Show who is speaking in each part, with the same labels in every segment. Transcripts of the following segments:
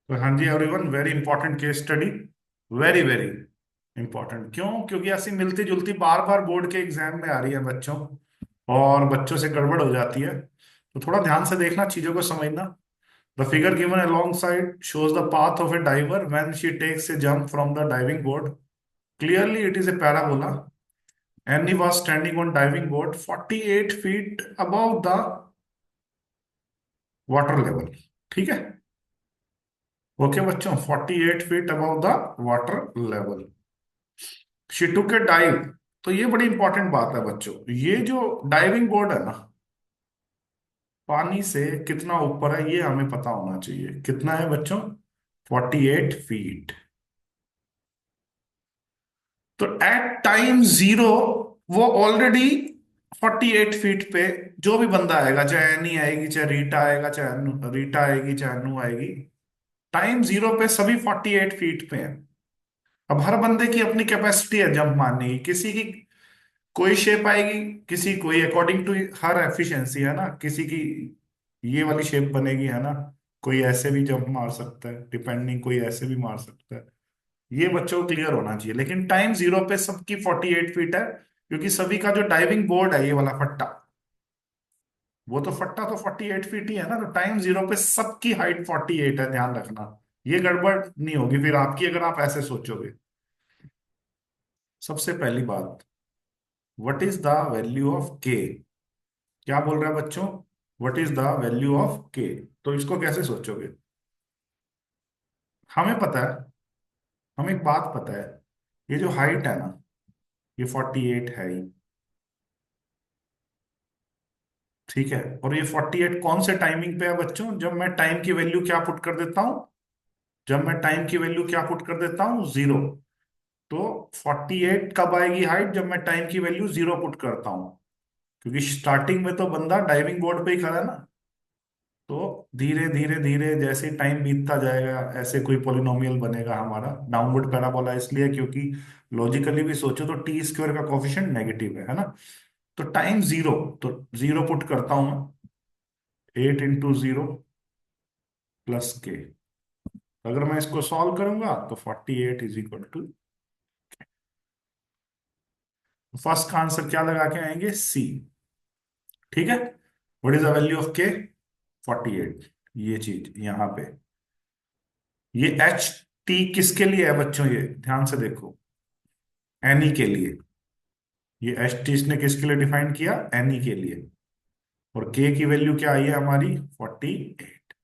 Speaker 1: तो हाँ जी everyone, very important case study. Very very important. क्यों? क्योंकि ऐसी मिलती जुलती बार बार बोर्ड के एग्जाम में आ रही है बच्चों, और बच्चों से गड़बड़ हो जाती है। तो थोड़ा ध्यान से देखना, चीजों को समझना। The figure given alongside shows the path of a diver when she takes a jump from the diving board. Clearly it is a parabola. Annie was standing on diving board 48 feet above the water level। ठीक है? Okay बच्चों, 48 feet above the water level. She took A dive. तो ये बड़ी important बात है बच्चों। ये जो डाइविंग बोर्ड है ना, पानी से कितना ऊपर है ये हमें पता होना चाहिए। कितना है बच्चों? 48 फीट। तो एट टाइम जीरो वो ऑलरेडी 48 फीट पे। जो भी बंदा आएगा, चाहे एनी आएगी, चाहे रीटा आएगा, चाहे रीटा आएगी, चाहे अनु आएगी, टाइम जीरो पे सभी 48 फीट पे हैं। अब हर बंदे की अपनी कैपेसिटी है जंप मारने की। किसी की कोई शेप आएगी, किसी कोई अकॉर्डिंग टू हर एफिशिएंसी है ना। किसी की ये वाली शेप बनेगी, है ना। कोई ऐसे भी जंप मार सकता है डिपेंडिंग, कोई ऐसे भी मार सकता है। ये बच्चों को क्लियर होना चाहिए। लेकिन टाइम जीरो पे सबकी 48 फीट है, क्योंकि सभी का जो डाइविंग बोर्ड है, ये वाला फट्टा, वो तो फट्टा तो 48 फीट ही है ना। तो टाइम जीरो पे सबकी हाइट 48 है, ध्यान रखना। ये गड़बड़ नहीं होगी फिर आपकी, अगर आप ऐसे सोचोगे। सबसे पहली बात, what is the value of के? क्या बोल रहा है बच्चों? What is the value of के? तो इसको कैसे सोचोगे? हमें पता है, हमें एक बात पता है। ये जो हाइट है ना, ये 48 है ही। ठीक है? और ये 48 कौन से टाइमिंग पे है बच्चों? जब मैं टाइम की वैल्यू क्या पुट कर देता हूं? जब मैं टाइम की वैल्यू क्या पुट कर देता हूं? जीरो। तो 48 कब आएगी हाइट? जब मैं टाइम की वैल्यू जीरो पुट करता हूं। क्योंकि स्टार्टिंग में तो बंदा डाइविंग बोर्ड पे ही खड़ा है ना। तो धीरे धीरे धीरे जैसे टाइम बीतता जाएगा, ऐसे कोई पोलिनोमियल बनेगा हमारा। डाउनवर्ड पैराबोला इसलिए क्योंकि लॉजिकली भी सोचो तो टी स्क्वायर का कोफिशिएंट नेगेटिव है ना। तो टाइम जीरो, तो जीरो पुट करता हूं मैं। 8 इंटू 0 प्लस के। अगर मैं इसको सॉल्व करूंगा तो 48 इज इक्वल टू, फर्स्ट का आंसर क्या लगा के आएंगे? सी। ठीक है? What is the value of के? 48। ये चीज यहां पे, ये एच टी किसके लिए है बच्चों? ये ध्यान से देखो, एनी के लिए। ये एच टी इसने किसके लिए डिफाइन किया? एनी के लिए। और के की वैल्यू क्या आई है हमारी? 48।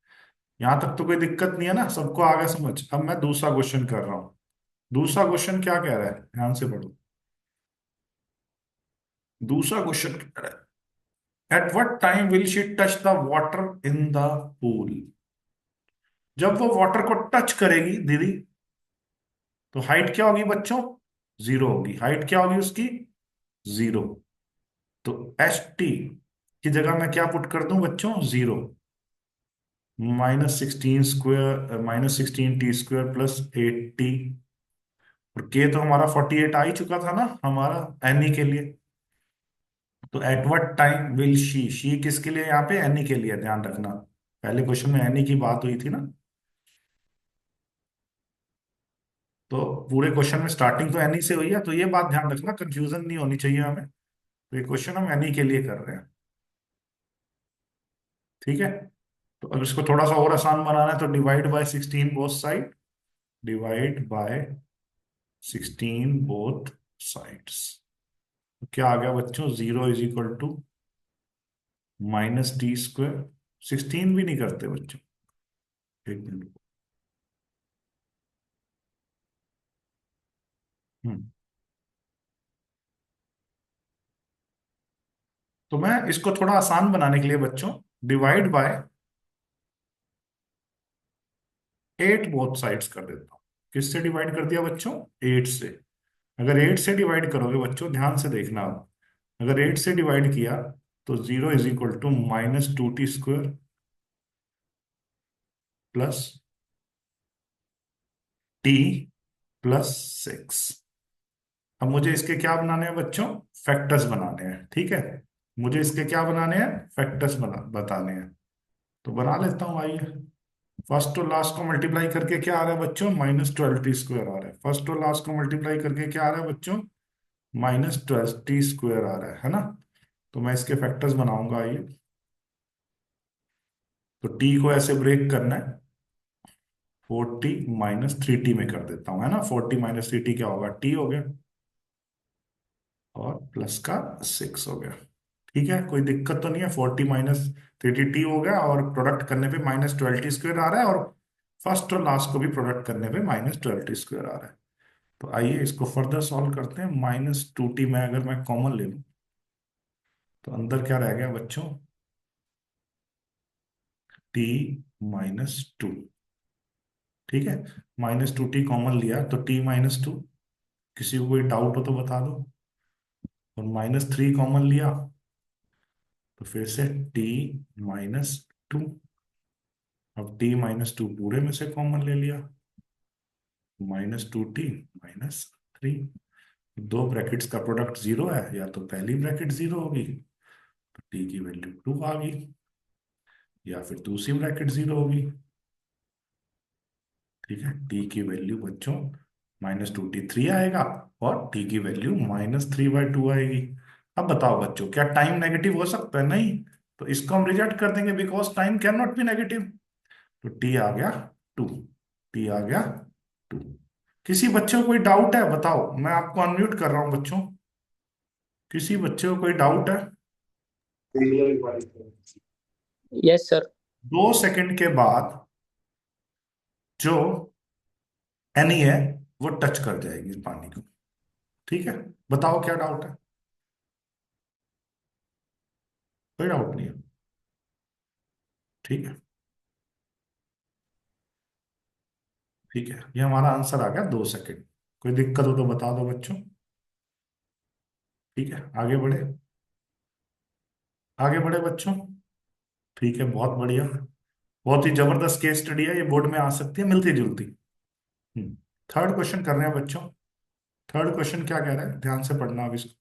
Speaker 1: यहां तक तो कोई दिक्कत नहीं है ना, सबको आ गया समझ। अब मैं दूसरा क्वेश्चन कर रहा हूं। दूसरा क्वेश्चन क्या कह रहा है? ध्यान से पढ़ो। दूसरा क्वेश्चन कह रहा है, at what time will she touch the water in the pool? जब वो वाटर को टच करेगी दीदी, तो हाइट क्या होगी बच्चों? जीरो होगी। हाइट क्या होगी उसकी? जीरो। तो एच टी की जगह मैं क्या पुट कर दूं बच्चों? Zero. -16 square, -16 T square plus 8 T. और के तो हमारा 48 आ ही चुका था ना हमारा, एनी के लिए। तो at what time will she किसके लिए यहाँ पे? एनी के लिए, ध्यान रखना। पहले क्वेश्चन में एनी की बात हुई थी ना। तो पूरे क्वेश्चन में स्टार्टिंग तो एनी से हुई है, तो ये बात ध्यान रखना, कंफ्यूजन नहीं होनी चाहिए हमें। तो ये क्वेश्चन हम एनी के लिए कर रहे हैं। ठीक है? तो अब इसको थोड़ा सा और आसान बनाना है, तो divide by 16 both side. Divide by 16 both sides. तो क्या आ गया बच्चों? 0 is equal to -t square. 16 भी नहीं करते बच्चों, एक मिनट। हम्म तो मैं इसको थोड़ा आसान बनाने के लिए बच्चों, डिवाइड बाय 8 बोथ साइड्स कर देता हूँ। किससे डिवाइड कर दिया बच्चों? 8 से। अगर 8 से डिवाइड करोगे बच्चों, ध्यान से देखना आप। अगर 8 से डिवाइड किया तो 0 is equal to -2 t square plus t plus 6। अब मुझे इसके क्या बनाने हैं बच्चों? फैक्टर्स बनाने हैं। ठीक है? मुझे इसके क्या बनाने हैं? फैक्टर्स बताने हैं। तो बना लेता हूं, आइए। फर्स्ट और लास्ट को मल्टीप्लाई करके क्या आ रहा है बच्चों, -12t² आ रहा है। फर्स्ट और लास्ट को मल्टीप्लाई करके क्या आ रहा है बच्चों, -12t² आ रहा है ना। तो मैं इसके फैक्टर्स बनाऊंगा, आइए। तो t को ऐसे ब्रेक करना है, 40 - 3t में कर देता हूं, है ना। 40 - 3t क्या होगा, t हो गया, और प्लस का 6 हो गया। ठीक है, कोई दिक्कत तो नहीं है। 40 - 3t हो गया, और प्रोडक्ट करने पे -12t² आ रहा है, और फर्स्ट और लास्ट को भी प्रोडक्ट करने पे -12t² आ रहा है। तो आइए इसको फर्दर सॉल्व करते हैं। -2t में अगर मैं कॉमन ले लूं, तो अंदर क्या रह गया बच्चों, t - 2। ठीक है, -2t कॉमन लिया तो t - 2। किसी को कोई डाउट हो तो बता दो। और -3 कॉमन लिया, तो फिर से t - 2। अब t - 2 पूरे में से कॉमन ले लिया, -2t - 3। दो ब्रैकेट्स का प्रोडक्ट जीरो है, या तो पहली ब्रैकेट जीरो होगी तो t की वैल्यू 2 आ गई, या फिर दूसरी ब्रैकेट जीरो होगी। ठीक है, t की वैल्यू बच्चों -2t 3 आएगा, और t की वैल्यू -3/2 आएगी। अब बताओ बच्चों, क्या टाइम नेगेटिव हो सकता है? नहीं। तो इसको हम रिजेक्ट कर देंगे, because time can not be negative. तो t आ गया 2। t आ गया 2। किसी बच्चे को कोई डाउट है? बताओ, मैं आपको अनम्यूट कर रहा हूं बच्चों। किसी बच्चे को कोई डाउट है?
Speaker 2: Yes sir.
Speaker 1: 2 सेकंड के बाद जो एनी है वो टच कर जाएगी इस पानी को। ठीक है, बताओ क्या डाउट है? कोई डाउट नहीं है। ठीक है, ठीक है, ये हमारा आंसर आ गया 2 सेकंड। कोई दिक्कत हो तो बता दो बच्चों। ठीक है, आगे बढ़े। आगे बढ़े बच्चों। ठीक है, बहुत बढ़िया। बहुत ही जबरदस्त केस स्टडी है, ये बोर्ड में आ सकती है मिलती जुलती। थर्ड क्वेश्चन कर रहे हैं बच्चों। थर्ड क्वेश्चन क्या कह रहा है, ध्यान से पढ़ना अब इसको।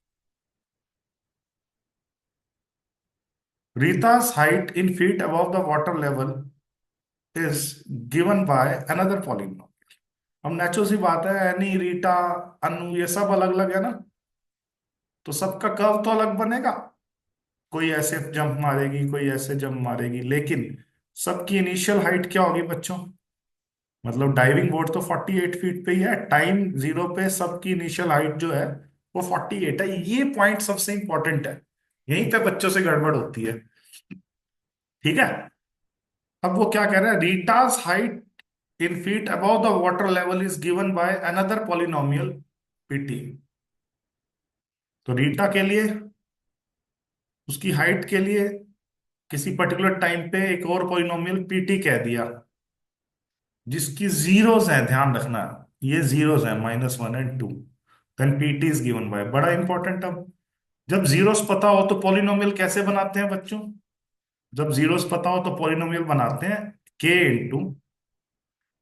Speaker 1: Rita's height in feet above the water level is given by another polynomial. अब नेचुरल सी बात है, एनी, रीटा, अनु, ये सब अलग अलग है ना, तो सबका कर्व तो अलग बनेगा। कोई ऐसे जंप मारेगी, कोई ऐसे जंप मारेगी, लेकिन सबकी इनिशियल हाइट क्या होगी बच्चों? मतलब डाइविंग बोर्ड तो 48 फीट पे ही है, टाइम जीरो पे सबकी इनिशियल हाइट जो है वो 48 है। ये पॉइंट सबसे इंपॉर्टेंट है, यहीं पे बच्चों से गड़बड़ होती है। ठीक है, अब वो क्या कह रहा है, Rita's height in feet above the water level is given by another polynomial PT. तो रीटा के लिए, उसकी हाइट के लिए किसी पर्टिकुलर टाइम पे एक और पॉलिनोमियल पीटी कह दिया, जिसकी जीरोस हैं, ध्यान रखना, ये जीरोस हैं, -1 और 2। Then PT is given by, बड़ा इंपॉर्टेंट। अब जब जीरोस पता हो तो पॉलिनोमियल कैसे बनाते हैं बच्चों? जब जीरोस पता हो तो पॉलिनोमियल बनाते हैं k ×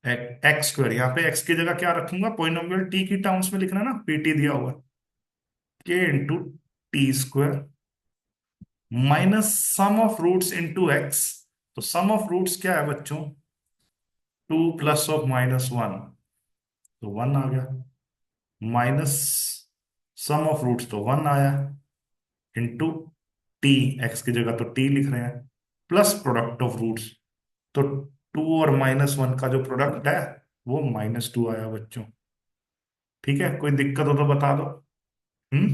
Speaker 1: x²। यहाँ पे x की जगह क्या रखूंगा, पॉलिनोमियल t की टर्म्स में लिखना ना, पीटी दिया हुआ, k × t² minus sum of roots into x. तो सम ऑफ रूट्स क्या है बच्चों, 2 + (-1) तो 1 आ गया, माइनस सम ऑफ रूट्स तो 1 आया, इंटू टी, एक्स की जगह तो टी लिख रहे हैं, प्लस प्रोडक्ट ऑफ रूट्स। तो 2 और -1 का जो प्रोडक्ट है वो -2 आया बच्चों। ठीक है, कोई दिक्कत हो तो बता दो। हम्म।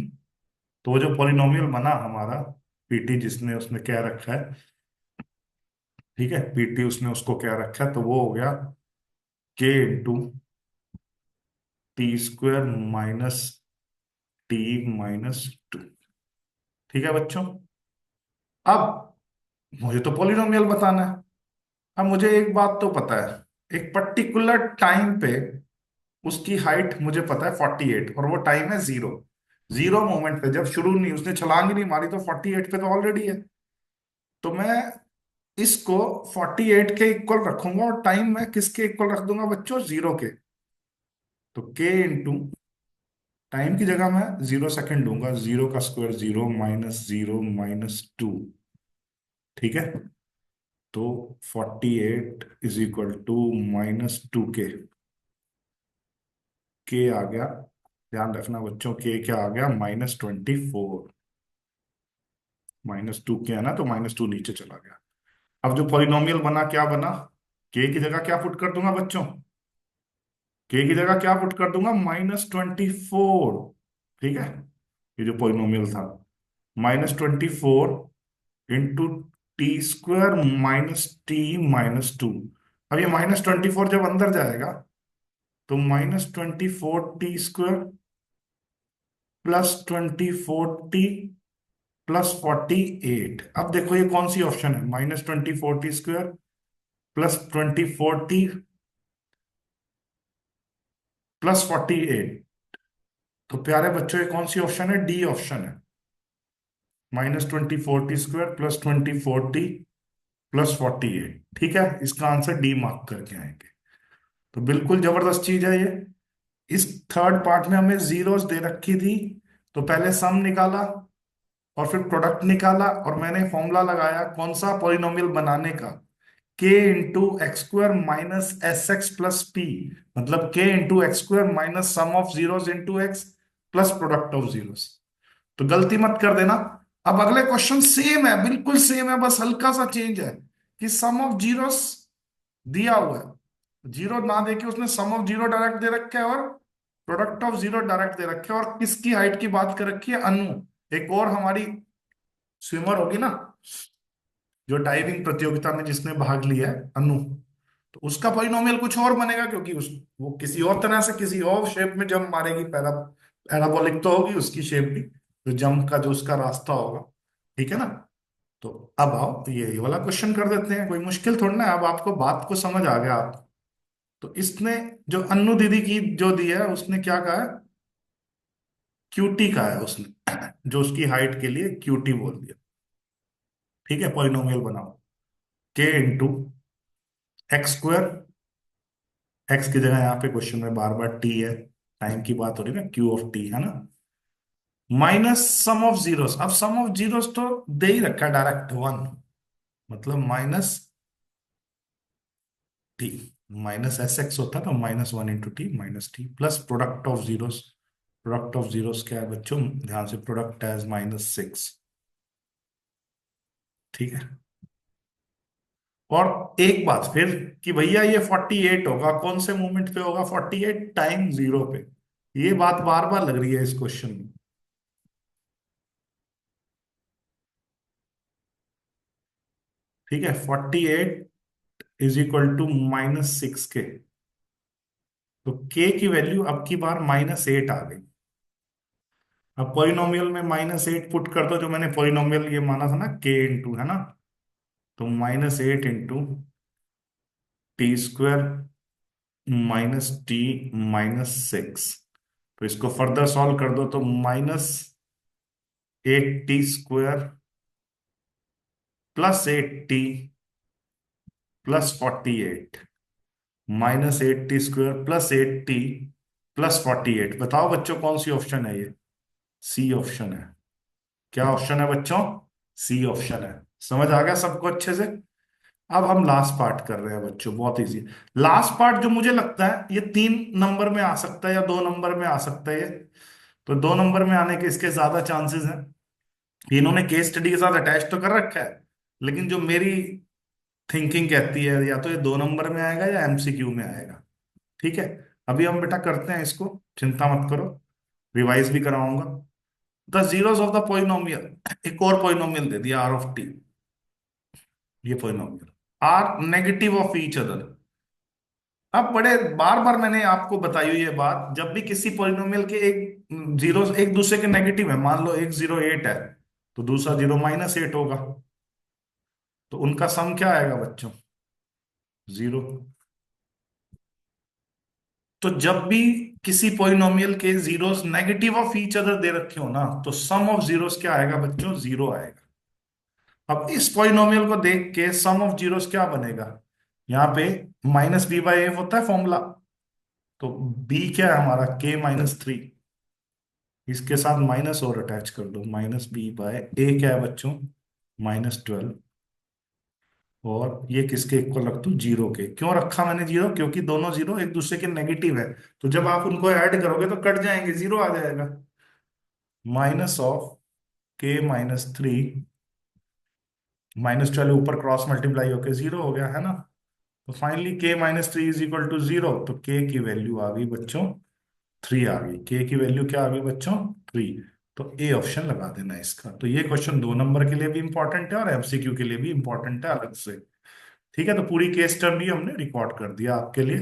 Speaker 1: तो वो जो पॉलिनोमियल बना हमारा, पीटी जिसने उसने क्या रखा है, ठीक है, पीटी उसने उसको क्या रखा है, तो वो हो गया k × t² -t - 2। ठीक है बच्चों, अब मुझे तो पॉलिनोमियल बताना है। अब मुझे एक बात तो पता है, एक पर्टिकुलर टाइम पे उसकी हाइट मुझे पता है 48, और वो टाइम है जीरो। जीरो मोमेंट पे, जब शुरू नहीं, उसने छलांग ही नहीं मारी, तो 48 पे तो ऑलरेडी है। तो मैं इसको 48 के इक्वल रखूंगा, और टाइम मैं किसके इक्वल रख दूंगा बच्चों, जीरो के। तो k × टाइम की जगह मैं 0 सेकंड लूंगा, 0 का स्क्वायर 0, -0 - 2। ठीक है, तो 48 = -2k। के आ गया, ध्यान रखना बच्चों, के क्या आ गया, -24। -2 के है ना, तो -2 नीचे चला गया। अब जो पॉलिनोमियल बना क्या बना, के की जगह क्या पुट कर दूंगा बच्चों, के की जगह क्या पुट कर दूंगा, -24। ठीक है, ये जो पॉलिनोमियल था, -24 × t² -t -2। अब ये -24 जब अंदर जाएगा तो -24 t² +24t +48। अब देखो ये कौन सी ऑप्शन है, -24 t² +24t +48। तो प्यारे बच्चों ये कौन सी ऑप्शन है, डी ऑप्शन है। -24 t² +24t +48। ठीक है, इसका आंसर डी मार्क करके आएंगे। तो बिल्कुल जबरदस्त चीज है ये। इस थर्ड पार्ट में हमें जीरोस दे रखी थी, तो पहले सम निकाला और फिर प्रोडक्ट निकाला, और मैंने फॉर्मूला लगाया कौन सा, पॉलिनोमियल बनाने का, k × x² - s(x + p), मतलब k × x² minus sum of zeros into x plus product of zeros. तो गलती मत कर देना। अब अगले क्वेश्चन सेम है, बिल्कुल सेम है, बस हल्का सा चेंज है कि सम ऑफ जीरोस दिया हुआ है, जीरो ना देके उसने सम ऑफ जीरो डायरेक्ट दे रखा है और प्रोडक्ट ऑफ जीरो डायरेक्ट दे रखे है, और किसकी हाइट की बात कर रखी है, अनु। एक और हमारी स्विमर होगी ना, जो डाइविंग प्रतियोगिता में जिसने भाग लिया है, अनु, तो उसका पॉलिनोमियल कुछ और बनेगा, क्योंकि उस वो किसी और तरह से किसी और शेप में जंप मारेगी, पैराबोलिक तो होगी उसकी शेप भी, तो जंप का जो उसका रास्ता होगा। ठीक है ना। तो अब आओ ये वाला क्वेश्चन कर देते हैं, कोई मुश्किल थोड़ा ना है, अब आपको बात को समझ आ गया आप। तो इसने जो अन्नू दीदी की जो दी है, उसने क्या कहा है, क्यूटी कहा है उसने, जो उसकी हाइट के लिए क्यूटी बोल दिया। ठीक है, पॉलिनोमियल बनाओ, k × x², एक्स की जगह यहाँ पे क्वेश्चन में बार बार टी है, टाइम की बात हो रही है ना, Q(t) है ना, माइनस सम ऑफ जीरोस। अब सम ऑफ जीरोस तो दे ही रखा है डायरेक्ट, 1, मतलब -t, -sx होता है तो -1 × t -t plus product of zeros. Product of zeros क्या है बच्चों, ध्यान से, प्रोडक्ट एज -6। ठीक है, और एक बात फिर कि भैया ये 48 होगा, कौन से मोमेंट पे होगा, 48 टाइम जीरो पे। ये बात बार बार लग रही है इस क्वेश्चन में। ठीक है, 48 = -6 के। तो के की वैल्यू अब की बार -8 आ गई। अब पॉलिनोमियल में -8 पुट कर दो, जो मैंने पॉलिनोमियल ये माना था ना, के इंटू, है ना, तो -8 × t² - t -6। तो इसको फर्दर सॉल्व कर दो तो -8t² +8t +48, -8t² +8t +48। बताओ बच्चों कौन सी ऑप्शन है ये, सी ऑप्शन है। क्या ऑप्शन है बच्चों, सी ऑप्शन है। समझ आ गया सबको अच्छे से। अब हम लास्ट पार्ट कर रहे हैं बच्चों, बहुत इजी। लास्ट पार्ट जो मुझे लगता है ये 3 नंबर में आ सकता है या 2 नंबर में आ सकता है ये। तो 2 नंबर में आने के इसके ज्यादा चांसेस हैं। इन्होंने केस स्टडी के साथ अटैच तो कर रखा है, लेकिन जो मेरी थिंकिंग कहती है, या तो ये 2 नंबर में आएगा या एमसीक्यू में आएगा। ठीक है, अभी हम बेटा करते हैं इसको, चिंता मत करो, रिवाइज भी कराऊंगा। The zeros of the polynomial, एक और पोइनोमियल दे दिया, R(t). ये polynomial are negative of each other. अब बड़े बार बार मैंने आपको बताई हुई ये बात, जब भी किसी पोलिनोमियल के एक जीरो एक दूसरे के नेगेटिव है, मान लो एक जीरो 8 है, तो दूसरा जीरो -8 होगा, तो उनका सम क्या आएगा बच्चों, 0। तो जब भी किसी पोलिनोमियल के zeros negative of each other they रखे हो ना, तो सम ऑफ जीरोस क्या आएगा बच्चों, 0 आएगा। अब इस पोलिनोमियल को देख के सम ऑफ जीरोस क्या बनेगा, यहाँ पे -b/f होता है फॉर्मूला, तो b क्या है हमारा, k-3। इसके साथ माइनस और अटैच कर दो, -b/a क्या है बच्चों, -12। और ये किसके इक्वल रख दूं, जीरो के। क्यों रखा मैंने जीरो, क्योंकि दोनों जीरो एक दूसरे के नेगेटिव है, तो जब आप उनको ऐड करोगे तो कट जाएंगे, जीरो आ जाएगा। माइनस ऑफ k-3, -12 ऊपर क्रॉस मल्टीप्लाई होके जीरो हो गया है ना। तो finally k-3 is equal to zero, तो k की वैल्यू आ गई बच्चों 3 आ गई। k की वैल्यू क्या आ गई बच्चों, 3। तो ए ऑप्शन लगा देना इसका। तो ये क्वेश्चन 2 नंबर के लिए भी इंपॉर्टेंट है और एमसीक्यू के लिए भी इंपॉर्टेंट है अलग से। ठीक है, तो पूरी केस स्टडी हमने रिकॉर्ड कर दिया आपके लिए।